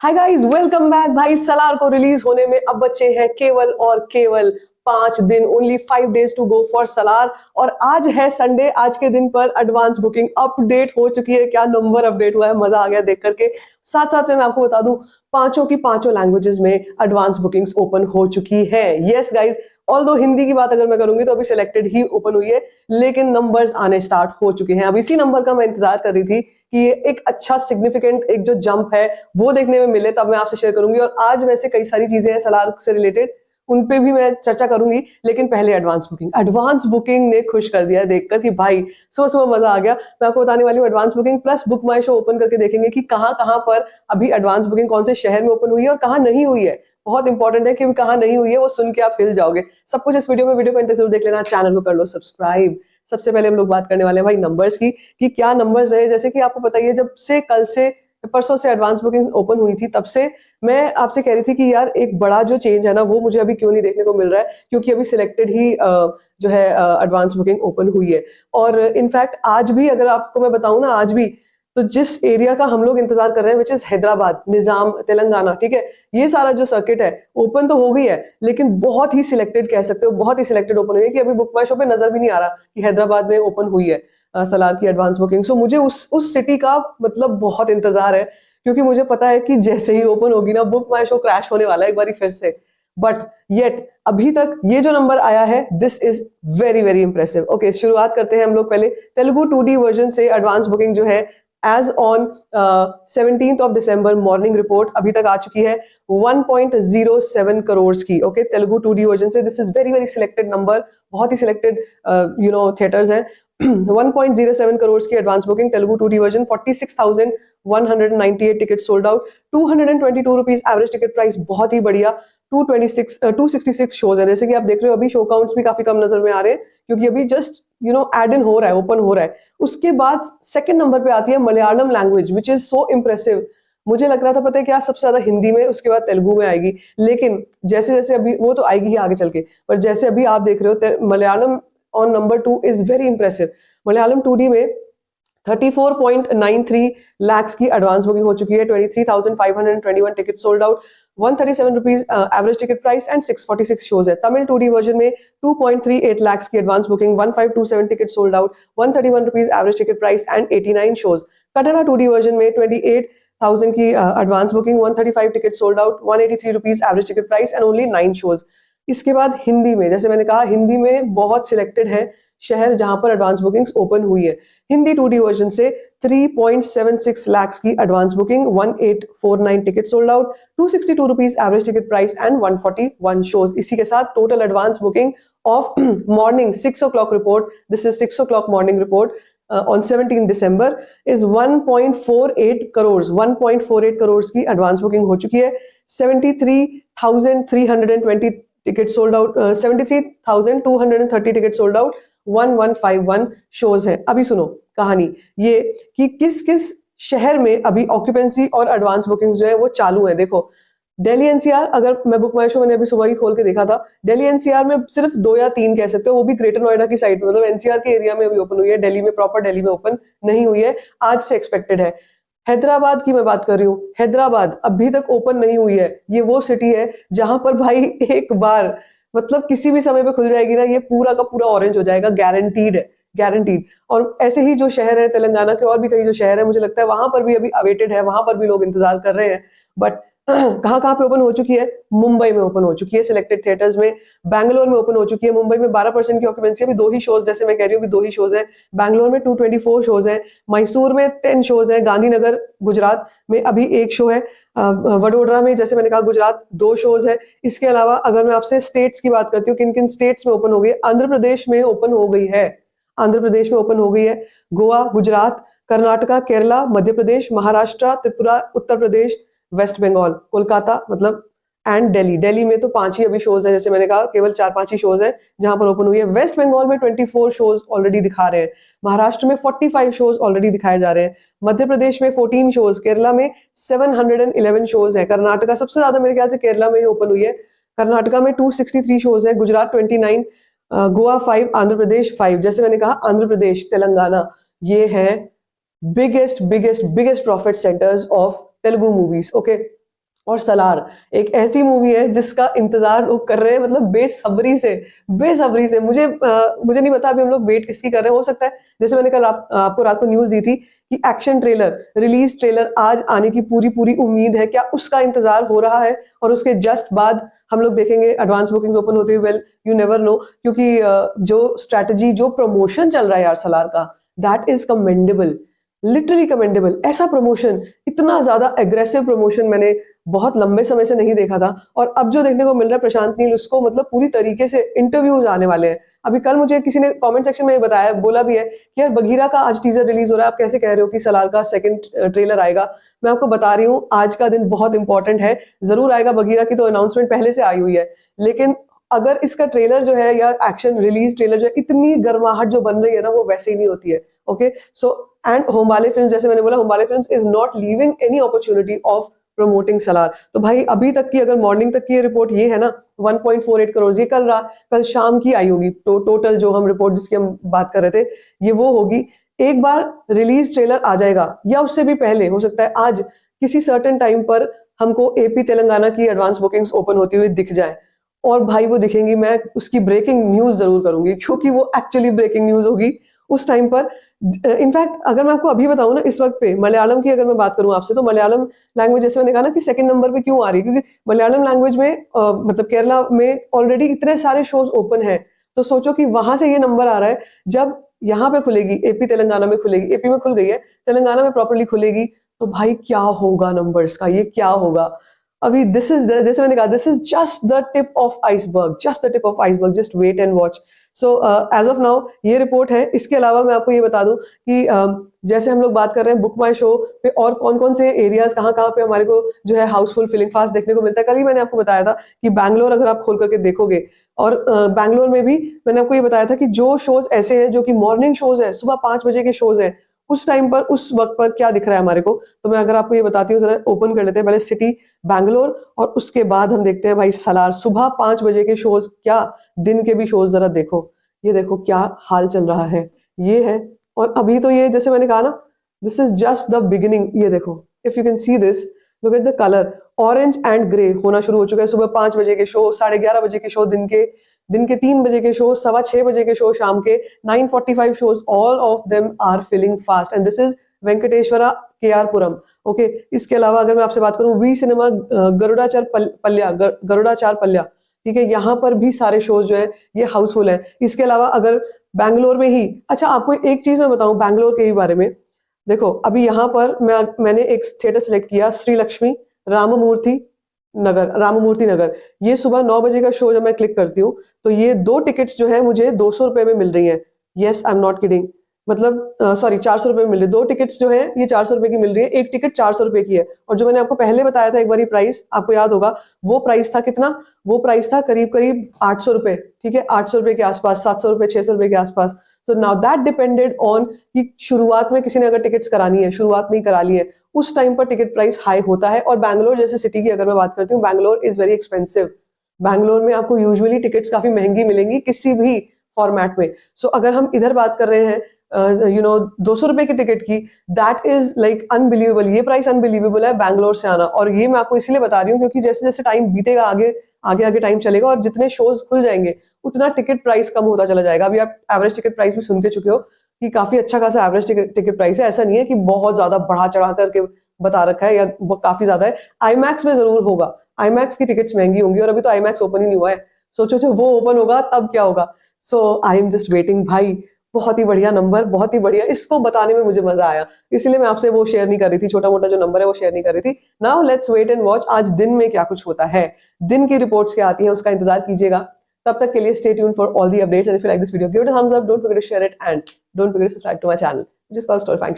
Hi guys, welcome back. भाई सलार को release होने में अब बचे हैं केवल और केवल 5 दिन। Only 5 days to go for Salaar. और आज है संडे। आज के दिन पर एडवांस बुकिंग अपडेट हो चुकी है। क्या नंबर अपडेट हुआ है, मजा आ गया देख करके। साथ साथ में मैं आपको बता दूं, पांचों की पांचों लैंग्वेजेस में एडवांस बुकिंग्स ओपन हो चुकी है। यस गाइज, ऑल्दो हिंदी की बात अगर मैं करूंगी तो अभी सिलेक्टेड ही ओपन हुई है, लेकिन नंबर्स आने स्टार्ट हो चुके हैं। अब इसी नंबर का मैं इंतजार कर रही थी कि ये एक अच्छा सिग्निफिकेंट एक जो जंप है वो देखने में मिले, तब मैं आपसे शेयर करूंगी। और आज वैसे कई सारी चीजें हैं सलार से रिलेटेड, उन पे भी मैं चर्चा करूंगी। लेकिन पहले एडवांस बुकिंग ने खुश कर दिया है देखकर कि भाई सुबह सुबह मजा आ गया। मैं आपको बताने वाली हूँ एडवांस बुकिंग प्लस बुक माई शो ओपन करके देखेंगे कि कहाँ कहाँ पर अभी एडवांस बुकिंग कौन से शहर में ओपन हुई है और कहाँ नहीं हुई है। बहुत इंपॉर्टेंट है कि कहाँ नहीं हुई है, वो सुन के आप हिल जाओगे। सब कुछ इस वीडियो को अंत तक जरूर देख लेना। चैनल को कर लो सब्सक्राइब। सबसे पहले हम लोग बात करने वाले हैं भाई नंबर्स की, कि क्या नंबर्स रहे। जैसे कि आपको पता ही है, जब से कल से परसों से एडवांस बुकिंग ओपन हुई थी, तब से मैं आपसे कह रही थी कि यार एक बड़ा जो चेंज है ना, वो मुझे अभी क्यों नहीं देखने को मिल रहा है, क्योंकि अभी सिलेक्टेड ही जो है एडवांस बुकिंग ओपन हुई है। और इनफैक्ट आज भी अगर आपको मैं बताऊं ना, आज भी तो जिस एरिया का हम लोग इंतजार कर रहे हैं, विच इज हैदराबाद, निजाम, तेलंगाना, ठीक है, ये सारा जो सर्किट है ओपन तो हो गई है, लेकिन बहुत ही सिलेक्टेड कह सकते हो, बहुत ही सिलेक्टेड ओपन हुई है कि अभी बुक माई शो पे नजर भी नहीं आ रहा कि हैदराबाद में ओपन हुई है सलार की एडवांस बुकिंग। सो मुझे उस सिटी का मतलब बहुत इंतजार है, क्योंकि मुझे पता है कि जैसे ही ओपन होगी ना, बुक माई शो क्रैश होने वाला है एक बार फिर से। बट येट अभी तक ये जो नंबर आया है, this is very very impressive. Okay, शुरुआत करते हैं हम लोग पहले तेलुगु 2D वर्जन से। एडवांस बुकिंग जो है as on 17th of December morning report अभी तक आ चुकी है 1.07 करोड़ की। ओके, तेलुगु 2D वर्जन से this is very very selected number, बहुत ही सिलेक्टेड थिएटर्स हैं। 1.07 करोड़ की advance booking, Telugu 2D version, 46,198 ticket sold out, 222 rupees average ticket price, बहुत ही बढ़िया। 266 शोज है। जैसे कि आप देख रहे हो, अभी शो काउंट्स भी काफी कम नजर में आ रहे हैं, क्योंकि अभी जस्ट एड इन हो रहा है, ओपन हो रहा है। उसके बाद सेकंड नंबर पे आती है Malayalam language, which is so impressive. मुझे लग रहा था, पता है क्या, सबसे ज्यादा हिंदी में, उसके बाद तेलुगु में आएगी, लेकिन जैसे जैसे अभी वो तो आएगी ही आगे चल के, पर जैसे अभी आप देख रहे हो, Malayalam on number 2 is very impressive. Malayalam 2D में 34.93 लाख की एडवांस बुकिंग हो चुकी है, 23,521 ticket sold out, 137 rupees average ticket price and 646 shows है। तमिल 2D वर्जन में 2.38 लाख की advance booking, 1527 ticket sold out, 131 rupees average ticket price and 89 shows. Kannada 2D version में 28,000 की advance booking, 135 ticket sold out, 183 rupees average ticket price and only 9 shows. इसके बाद हिंदी में, जैसे मैंने कहा, हिंदी में बहुत सिलेक्टेड है शहर जहां पर एडवांस बुकिंग्स ओपन हुई है। हिंदी 2D वर्जन से 3.76 लाख की advance booking, 1849 ticket sold out, 262 rupees average ticket price and 141 shows. इसी के साथ total advance booking of morning 6 o'clock report, this is 6 o'clock morning report on 17 December is 1.48 crore, 1.48 crore की advance booking हो चुकी है। 73,320 ticket sold out, 73,230 ticket sold out, 1151 shows है। अभी सुनो कहानी ये, कि किस किस शहर में अभी ऑक्यूपेंसी और एडवांस बुकिंग जो है वो चालू है। देखो, दिल्ली एनसीआर, अगर मैं बुक माई शो मैंने अभी सुबह ही खोल के देखा था, दिल्ली एनसीआर में सिर्फ 2 या 3 कह सकते हो, वो भी ग्रेटर नोएडा की साइड में, मतलब एनसीआर के एरिया में अभी ओपन हुई है। दिल्ली में, प्रॉपर दिल्ली में ओपन नहीं हुई है, आज से एक्सपेक्टेड है। हैदराबाद की मैं बात कर रही हूँ, हैदराबाद अभी तक ओपन नहीं हुई है। ये वो सिटी है जहां पर भाई एक बार, मतलब किसी भी समय पे खुल जाएगी ना, ये पूरा का पूरा ऑरेंज हो जाएगा, गारंटीड है, गारंटीड। और ऐसे ही जो शहर है तेलंगाना के, और भी कई जो शहर है, मुझे लगता है वहां पर भी अभी अवेटेड है, वहां पर भी लोग इंतजार कर रहे हैं। बट कहाँ कहाँ पे ओपन हो चुकी है? मुंबई में ओपन हो चुकी है सिलेक्टेड थिएटर्स में, बैंगलोर में ओपन हो चुकी है। मुंबई में 12% की ऑक्यूपेंसी, अभी 2 ही शोज, जैसे मैं कह रही हूँ, अभी 2 ही शोज है। बैंगलोर में 224 शोज है, मैसूर में 10 शोज है, गांधीनगर गुजरात में अभी 1 शो है, वडोदरा में, जैसे मैंने कहा, गुजरात 2 शोज है। इसके अलावा अगर मैं आपसे स्टेट्स की बात करती हूँ, किन किन स्टेट्स में ओपन हो गई, आंध्र प्रदेश में ओपन हो गई है, आंध्र प्रदेश में ओपन हो गई है, गोवा, गुजरात, कर्नाटका, केरला, मध्य प्रदेश, महाराष्ट्र, त्रिपुरा, उत्तर प्रदेश, वेस्ट बंगाल, कोलकाता, मतलब एंड दिल्ली। दिल्ली में तो 5 ही अभी शोज है, जैसे मैंने कहा, केवल 4-5 ही शोज है जहां पर ओपन हुई है। वेस्ट बंगाल में 24 शोज ऑलरेडी दिखा रहे हैं, महाराष्ट्र में 45 शोज ऑलरेडी दिखाए जा रहे हैं, मध्य प्रदेश में 14 शोज, केरला में 711 शोज है, कर्नाटका सबसे ज्यादा मेरे ख्याल से केरला में ही ओपन हुई है, कर्नाटका में 263 शोज है, गुजरात 29, गोवा 5, आंध्र प्रदेश 5। जैसे मैंने कहा, आंध्र प्रदेश, तेलंगाना, ये है biggest biggest biggest profit centres of Telugu movies. Okay, और सलार एक ऐसी मूवी है जिसका इंतजार लोग कर रहे हैं, मतलब बेसब्री से। मुझे नहीं पता अभी हम लोग वेट किसकी कर रहे हैं। हो सकता है जैसे मैंने कल आपको रात को न्यूज दी थी कि एक्शन ट्रेलर रिलीज ट्रेलर आज आने की पूरी पूरी उम्मीद है, क्या उसका इंतजार हो रहा है? और उसके जस्ट बाद हम लोग देखेंगे एडवांस बुकिंग्स ओपन होते हुए। वेल यू नेवर नो, क्योंकि जो स्ट्रैटेजी, जो प्रमोशन चल रहा है यार सलार का, that is commendable, literally commendable. ऐसा प्रमोशन, इतना ज्यादा एग्रेसिव प्रमोशन मैंने बहुत लंबे समय से नहीं देखा था। और अब जो देखने को मिल रहा है प्रशांत नील, उसको मतलब पूरी तरीके से इंटरव्यूज आने वाले हैं। अभी कल मुझे किसी ने कमेंट सेक्शन में बताया, बोला भी है कि यार बघीरा का आज टीजर रिलीज हो रहा है, आप कैसे कह रहे हो कि सलार का सेकंड ट्रेलर आएगा? मैं आपको बता रही हूँ आज का दिन बहुत इंपॉर्टेंट है, जरूर आएगा। बघीरा की तो अनाउंसमेंट पहले से आई हुई है, लेकिन अगर इसका ट्रेलर जो है या एक्शन रिलीज ट्रेलर जो है, इतनी गर्माहट जो बन रही है ना, वो वैसे ही नहीं होती है। Okay, so and Hombale film, जैसे मैंने बोला, Hombale film is not leaving any opportunity of promoting Salaar. तो भाई अभी तक की अगर मॉर्निंग तक की ये रिपोर्ट ये है ना, 1.48 करोड़, ये कल शाम की आई होगी टोटल जो हम रिपोर्ट जिसकी हम बात कर रहे थे, ये वो होगी। एक बार रिलीज ट्रेलर आ जाएगा या उससे भी पहले हो सकता है आज किसी सर्टेन टाइम पर हमको एपी तेलंगाना की एडवांस बुकिंग्स ओपन होती हुई दिख जाए। और भाई वो दिखेंगी, मैं उसकी ब्रेकिंग न्यूज जरूर करूंगी, क्योंकि वो एक्चुअली ब्रेकिंग न्यूज होगी उस टाइम पर। इनफैक्ट अगर मैं आपको अभी बताऊं ना, इस वक्त पे मलयालम की अगर मैं बात करूं आपसे, तो मलयालम लैंग्वेज, जैसे मैंने कहा ना कि सेकंड नंबर पे क्यों आ रही है, क्योंकि मलयालम लैंग्वेज में मतलब केरला में ऑलरेडी इतने सारे शोज ओपन है। तो सोचो कि वहां से ये नंबर आ रहा है। जब यहाँ पे खुलेगी, एपी तेलंगाना में खुलेगी, एपी में खुल गई है, तेलंगाना में प्रॉपरली खुलेगी, तो भाई क्या होगा नंबर्स का, ये क्या होगा? अभी दिस इज, जैसे मैंने कहा, this is just the tip of iceberg, just the tip of iceberg, just wait and watch. So as of now ये रिपोर्ट है। इसके अलावा मैं आपको ये बता दूं कि जैसे हम लोग बात कर रहे हैं बुक माई शो पे और कौन कौन से एरियाज, कहाँ कहाँ पे हमारे को जो है हाउसफुल फिलिंग फास्ट देखने को मिलता है। कल ही मैंने आपको बताया था कि बैंगलोर अगर आप खोल करके देखोगे, और बैंगलोर में भी मैंने आपको ये बताया था कि जो शोज ऐसे हैं जो कि मॉर्निंग शोज है, सुबह 5 बजे के शोज हैं, उस टाइम पर, उस वक्त पर क्या दिख रहा है हमारे को। तो मैं अगर आपको ये बताती हूँ, जरा ओपन कर लेते हैं पहले सिटी बैंगलोर, और उसके बाद हम देखते हैं भाई सलार। सुबह 5 बजे के शोज, क्या दिन के भी शोज, जरा देखो, ये देखो क्या हाल चल रहा है, ये है। और अभी तो ये, जैसे मैंने कहा ना, this is just the beginning. ये देखो, if you can see this, look at the colour, orange and grey होना शुरू हो चुका है। सुबह 5 बजे के शो, 11:30 बजे के शो, दिन के 3 बजे के शो, 6:15 बजे के शो, शाम के 9:45 shows, all of them are filling fast, and this is Venkateshwara KR Puram. Okay, इसके अलावा अगर मैं आपसे बात करूं, वी सिनेमा गरुड़ाचार पल्ल्या, ठीक है, यहाँ पर भी सारे शोज जो है ये हाउसफुल है। इसके अलावा अगर बैंगलोर में ही, अच्छा आपको एक चीज मैं बताऊं बैंगलोर के ही बारे में, देखो अभी यहाँ पर मैंने एक थिएटर सिलेक्ट किया, श्री लक्ष्मी राममूर्ति नगर। ये सुबह 9 बजे का शो जब मैं क्लिक करती हूँ, तो ये 2 टिकट्स जो है मुझे 200 रुपए में मिल रही है। Yes, I am not kidding, मतलब सॉरी 400 रुपए में मिल रही है। 2 टिकट्स जो है ये 400 रुपए की मिल रही है, एक टिकट 400 रुपए की है। और जो मैंने आपको पहले बताया था एक बार प्राइस, आपको याद होगा, वो प्राइस था कितना? वो प्राइस था करीब करीब 800 रुपए, ठीक है, 800 रुपए के आसपास, 700 रुपए, 600 रुपए के आसपास। So now that depended on कि शुरुआत में किसी ने अगर टिकट्स करानी है, शुरुआत में ही करा ली है, उस टाइम पर टिकट प्राइस हाई होता है। और बैंगलोर जैसे सिटी की अगर मैं बात करती हूँ, Bangalore is very expensive. Bangalore में आपको यूजुअली टिकट्स काफी महंगी मिलेंगी किसी भी फॉर्मेट में। सो अगर हम इधर बात कर रहे हैं 200 रुपए की टिकट की, दैट इज लाइक अनबिलीवेबल। ये प्राइस अनबिलीवेबल है बैंगलोर से आना। और ये मैं आपको इसीलिए बता रही हूँ क्योंकि जैसे जैसे टाइम बीतेगा, आगे टाइम चलेगा और जितने शोज खुल जाएंगे उतना टिकट प्राइस कम होता चला जाएगा। अभी आप एवरेज टिकट प्राइस भी सुन के चुके हो कि काफी अच्छा खासा एवरेज टिकट प्राइस है। ऐसा नहीं है कि बहुत ज्यादा बढ़ा चढ़ा करके बता रखा है या काफी ज्यादा है। आईमैक्स में जरूर होगा, आईमैक्स की टिकट्स महंगी होंगी, और अभी तो आईमैक्स ओपन ही नहीं हुआ है। सोचो जब वो ओपन होगा तब क्या होगा। सो आई एम जस्ट वेटिंग भाई। बहुत ही बढ़िया नंबर, बहुत ही बढ़िया, इसको बताने में मुझे मजा आया, इसलिए मैं आपसे वो शेयर नहीं कर रही थी, छोटा मोटा जो नंबर है वो शेयर नहीं कर रही थी। Now let's wait and watch आज दिन में क्या कुछ होता है, दिन की रिपोर्ट्स क्या आती हैं उसका इंतजार कीजिएगा। तब तक के लिए stay tuned for all the updates, and if you like this video give it a thumbs up, don't forget to share it, and don't forget to subscribe to my channel, which is called Story Fine।